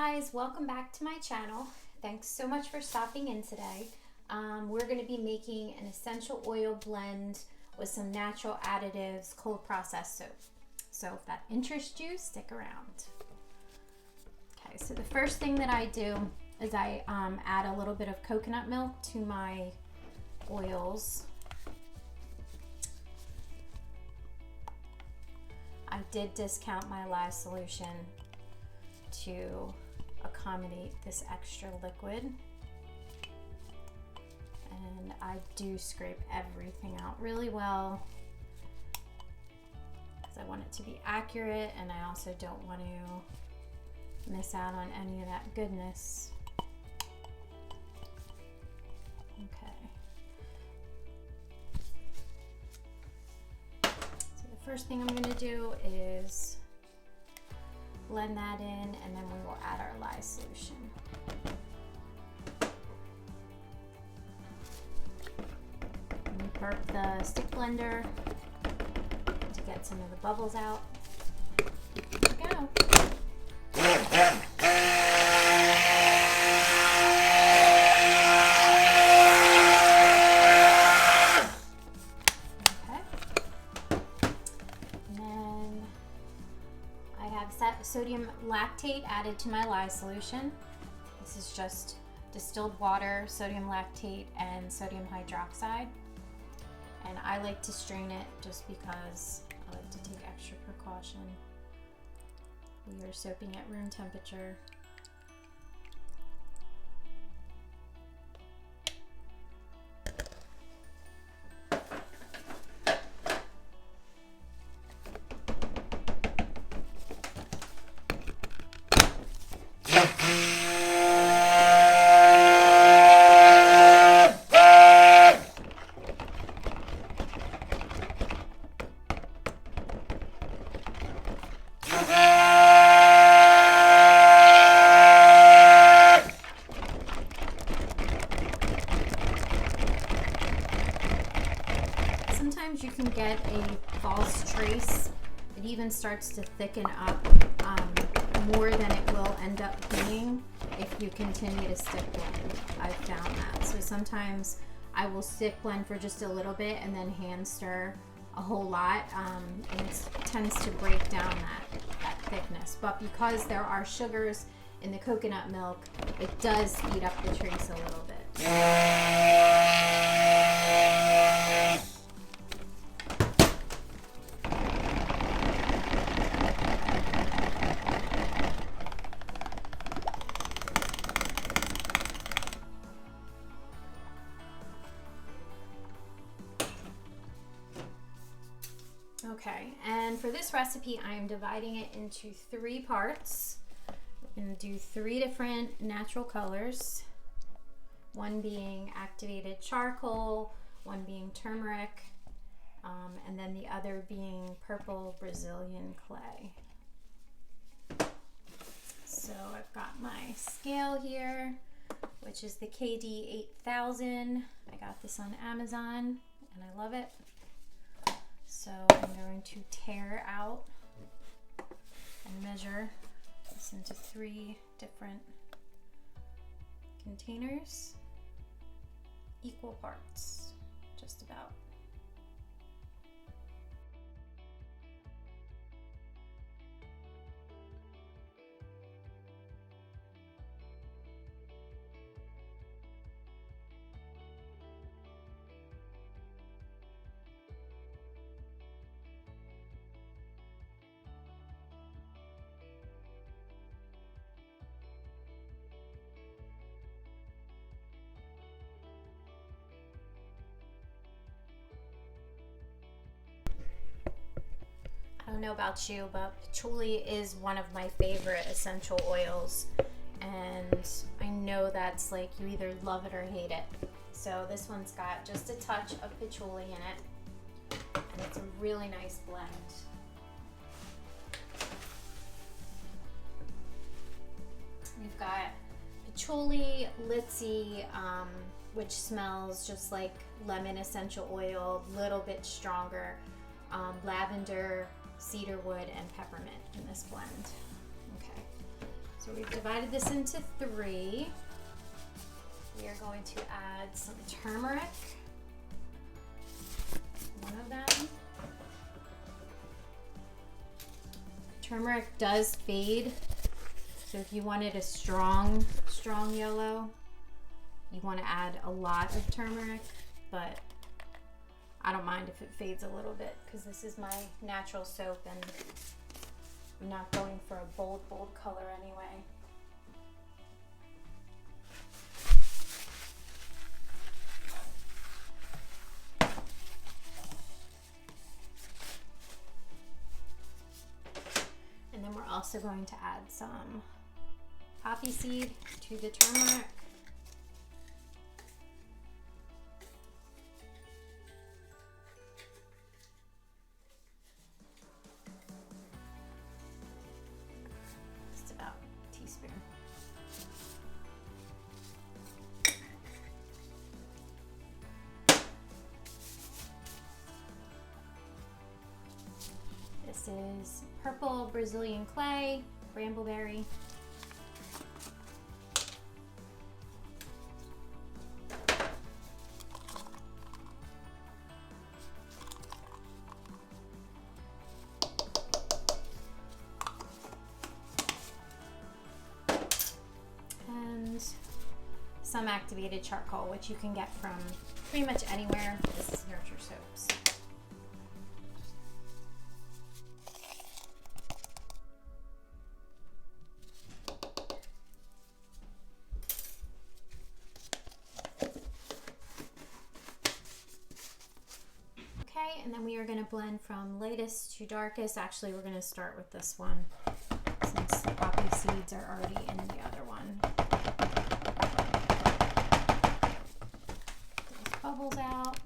guys, welcome back to my channel. Thanks so much for stopping in today. We're going to be making an essential oil blend with some natural additives, cold processed soap. So if that interests you, stick around. Okay, so the first thing that I do is I add a little bit of coconut milk to my oils. I did discount my lye solution to accommodate this extra liquid, and I do scrape everything out really well because I want it to be accurate, and I also don't want to miss out on any of that goodness. Okay, so the first thing I'm going to do is blend that in, and then we will add our lye solution. And we burp the stick blender to get some of the bubbles out. There we go. Sodium lactate added to my lye solution. This is just distilled water, sodium lactate, and sodium hydroxide. And I like to strain it just because I like to take extra precaution. We are soaping at room temperature. Sometimes you can get a false trace. It even starts to thicken up more than it will end up being if you continue to stick blend. I've found that. So sometimes I will stick blend for just a little bit and then hand stir a whole lot, and it tends to break down that thickness. But because there are sugars in the coconut milk, it does speed up the trace a little bit. Okay, and for this recipe, I'm dividing it into 3 parts. We're going to do 3 different natural colors, one being activated charcoal, one being turmeric, and then the other being purple Brazilian clay. So I've got my scale here, which is the KD 8000. I got this on Amazon, and I love it. So I'm going to tear out and measure this into 3 different containers, equal parts, just about. I don't know about you, but patchouli is one of my favorite essential oils, and I know that's like you either love it or hate it. So this one's got just a touch of patchouli in it, and it's a really nice blend. We've got patchouli, litsi, which smells just like lemon essential oil, a little bit stronger, lavender, cedarwood, and peppermint in this blend. Okay, so So we've divided this into 3. We are going to add some turmeric, 1 of them. Turmeric does fade, so if you wanted a strong yellow, you want to add a lot of turmeric, but I don't mind if it fades a little bit because this is my natural soap and I'm not going for a bold color anyway. And then we're also going to add some poppy seed to the turmeric. Just about a teaspoon. This is purple Brazilian clay, brambleberry. And some activated charcoal, which you can get from pretty much anywhere. This is Nurture Soaps. And then we are going to blend from lightest to darkest. Actually, we're going to start with this one since the poppy seeds are already in the other one. Those bubbles out.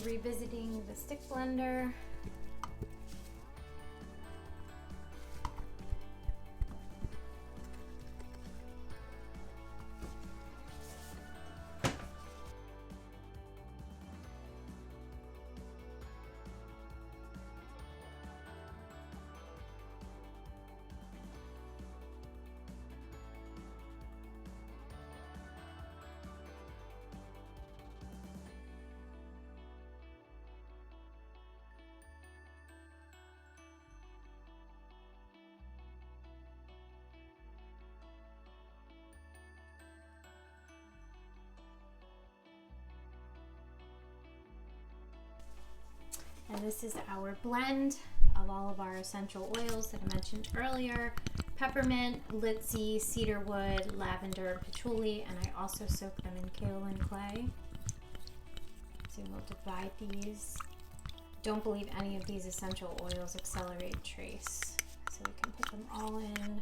Revisiting the stick blender. And this is our blend of all of our essential oils that I mentioned earlier. Peppermint, linseed, cedarwood, lavender, patchouli, and I also soak them in kaolin clay. So we'll divide these. Don't believe any of these essential oils accelerate trace. So we can put them all in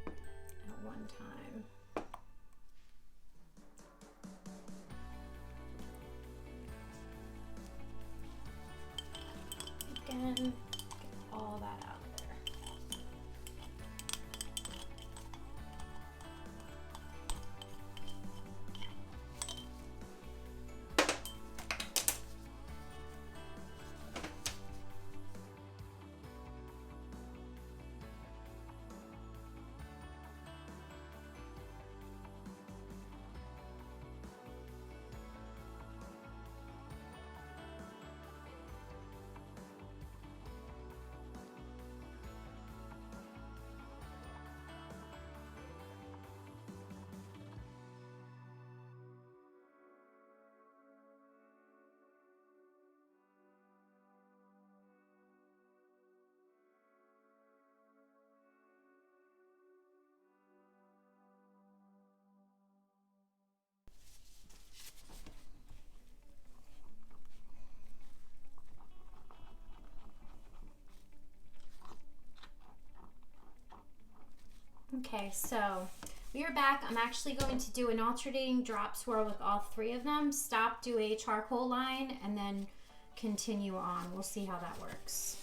at one time. Again, get all that out of there. Okay, so we are back. I'm actually going to do an alternating drop swirl with all three of them. Stop, do a charcoal line, and then continue on. We'll see how that works.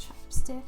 Chopstick.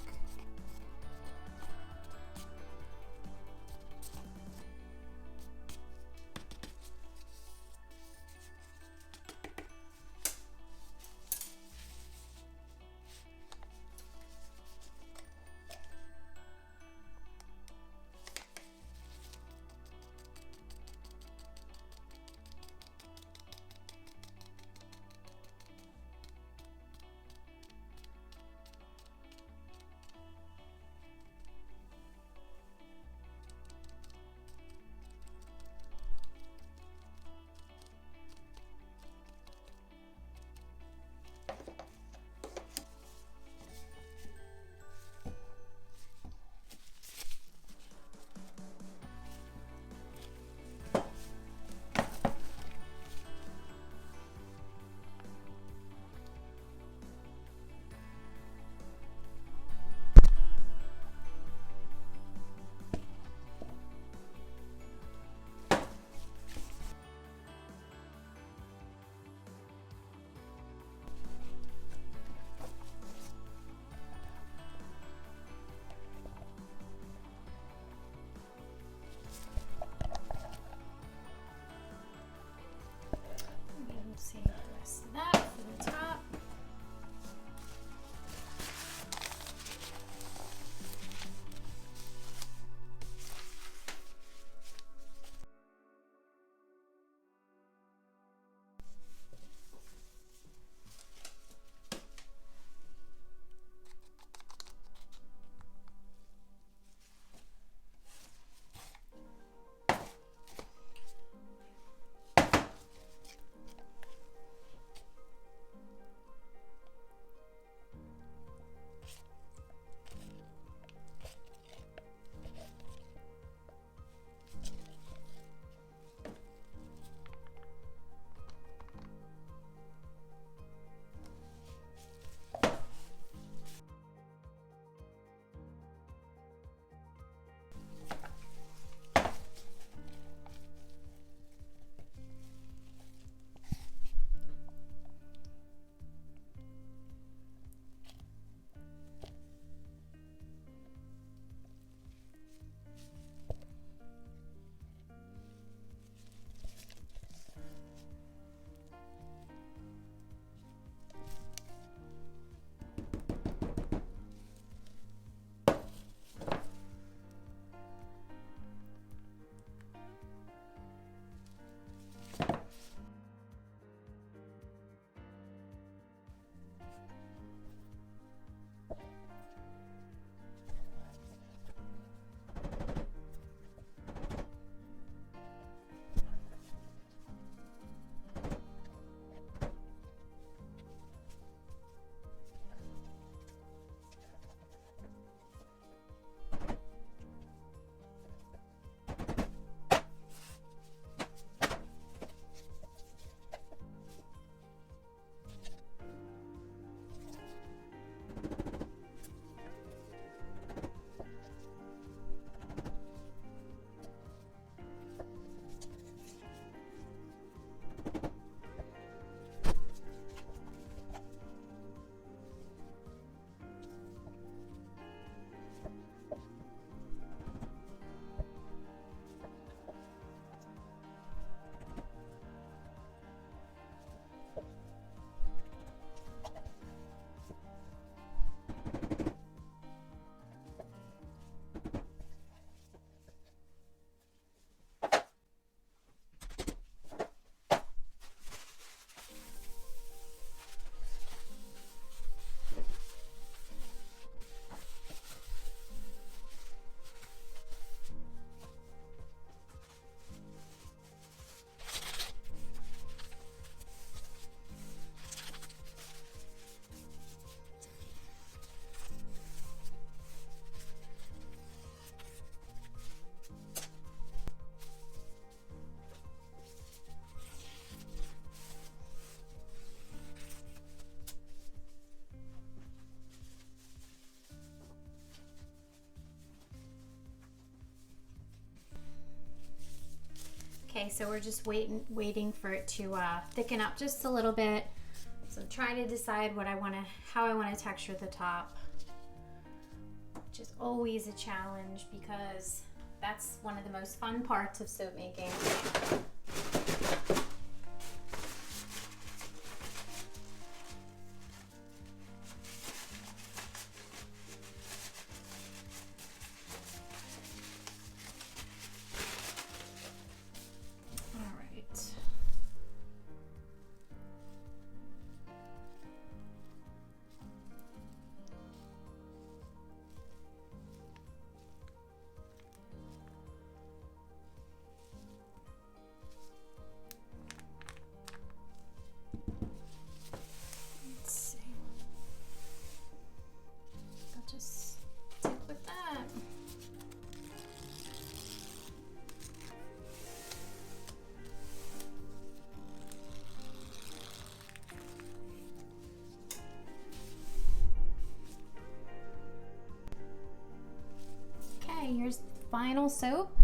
Okay, so we're just waiting for it to thicken up just a little bit. So I'm trying to decide how I want to texture the top, which is always a challenge because that's one of the most fun parts of soap making. Here's the final soap.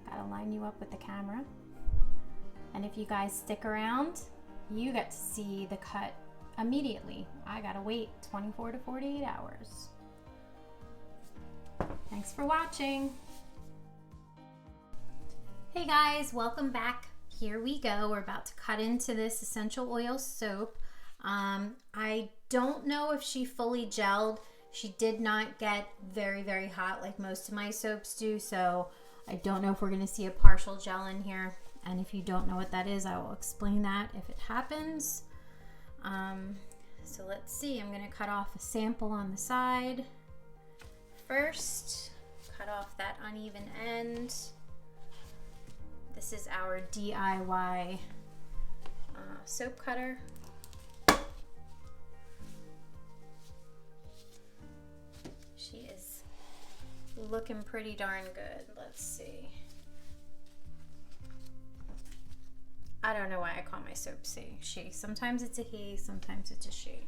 Gotta line you up with the camera. And if you guys stick around, you get to see the cut immediately. I gotta wait 24 to 48 hours. Thanks for watching. Hey guys, welcome back. Here we go. We're about to cut into this essential oil soap. I don't know if she fully gelled. She did not get very, very hot like most of my soaps do, so I don't know if we're gonna see a partial gel in here. And if you don't know what that is, I will explain that if it happens. So let's see, I'm gonna cut off a sample on the side. First, cut off that uneven end. This is our DIY soap cutter. She is looking pretty darn good. Let's see. I don't know why I call my soap she. Sometimes it's a he, sometimes it's a she.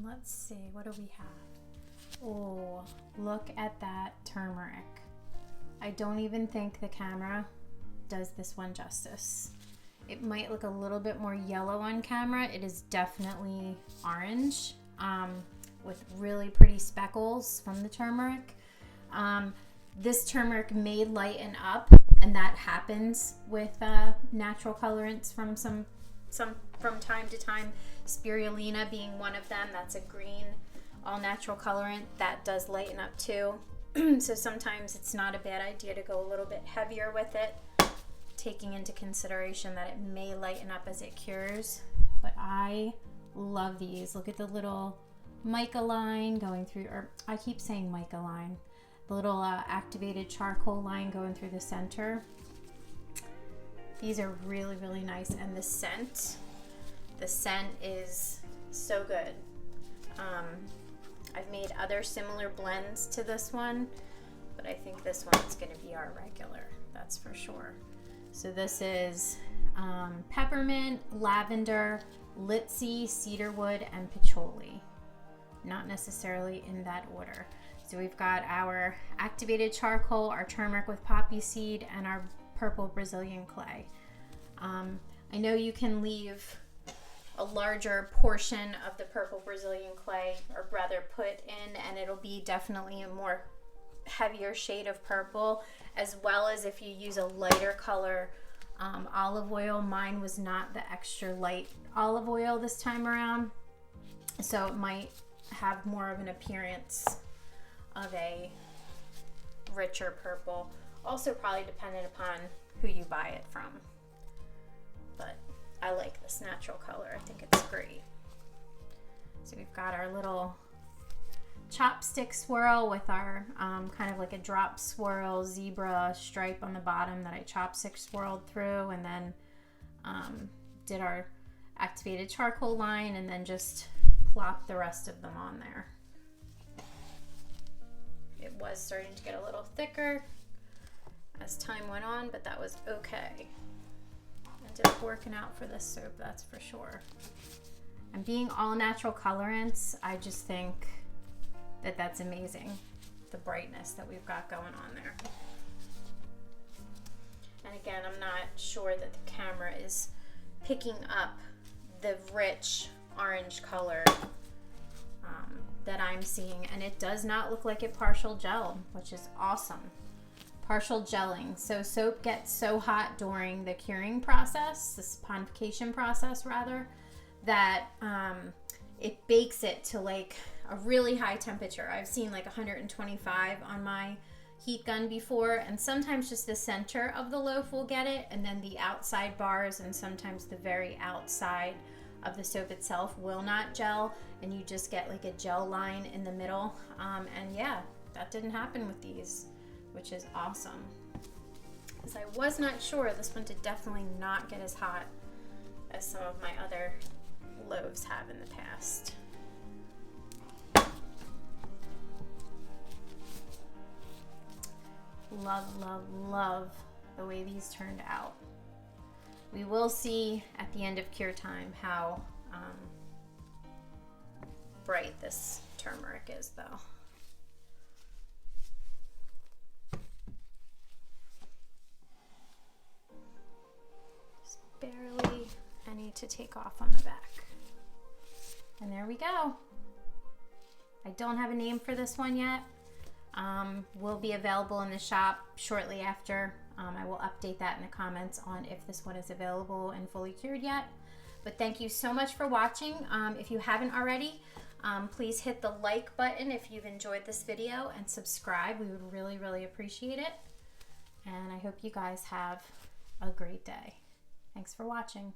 Let's see, what do we have? Oh, look at that turmeric. I don't even think the camera does this one justice. It might look a little bit more yellow on camera. It is definitely orange with really pretty speckles from the turmeric. This turmeric may lighten up, and that happens with natural colorants from from time to time. Spirulina being one of them. That's a green all natural colorant that does lighten up too. So sometimes it's not a bad idea to go a little bit heavier with it, taking into consideration that it may lighten up as it cures. But I love these. Look at the little mica line going through, or I keep saying mica line, the little activated charcoal line going through the center. These are really, really nice. And the scent is so good. I've made other similar blends to this one, but I think this one's gonna be our regular, that's for sure. So this is peppermint, lavender, litsi, cedarwood, and patchouli. Not necessarily in that order. So we've got our activated charcoal, our turmeric with poppy seed, and our purple Brazilian clay. I know you can leave a larger portion of the purple Brazilian clay, or rather put in, and it'll be definitely a more heavier shade of purple, as well as if you use a lighter color olive oil. Mine was not the extra light olive oil this time around, so it might have more of an appearance of a richer purple. Also probably dependent upon who you buy it from, but I like this natural color. I think it's great. So we've got our little chopstick swirl with our kind of like a drop swirl zebra stripe on the bottom that I chopstick swirled through, and then did our activated charcoal line, and then just plop the rest of them on there. It was starting to get a little thicker as time went on, but that was okay. Ended up working out for this soap, that's for sure. And being all natural colorants, I just think that that's amazing. the brightness that we've got going on there. And again, I'm not sure that the camera is picking up the rich orange color that I'm seeing, and it does not look like it partial gelled, which is awesome. Partial gelling. So soap gets so hot during the curing process, this ponification process rather, that it bakes it to like a really high temperature. I've seen like 125 on my heat gun before, and sometimes just the center of the loaf will get it, and then the outside bars and sometimes the very outside of the soap itself will not gel, and you just get like a gel line in the middle. And yeah, that didn't happen with these, which is awesome, because I was not sure. This one did definitely not get as hot as some of my other loaves have in the past. Love, love, love the way these turned out. We will see at the end of cure time how bright this turmeric is, though. Just barely any to take off on the back. And there we go. I don't have a name for this one yet. Will be available in the shop shortly after. I will update that in the comments on if this one is available and fully cured yet. But thank you so much for watching. If you haven't already, please hit the like button if you've enjoyed this video, and subscribe. We would really, really appreciate it. And I hope you guys have a great day. Thanks for watching.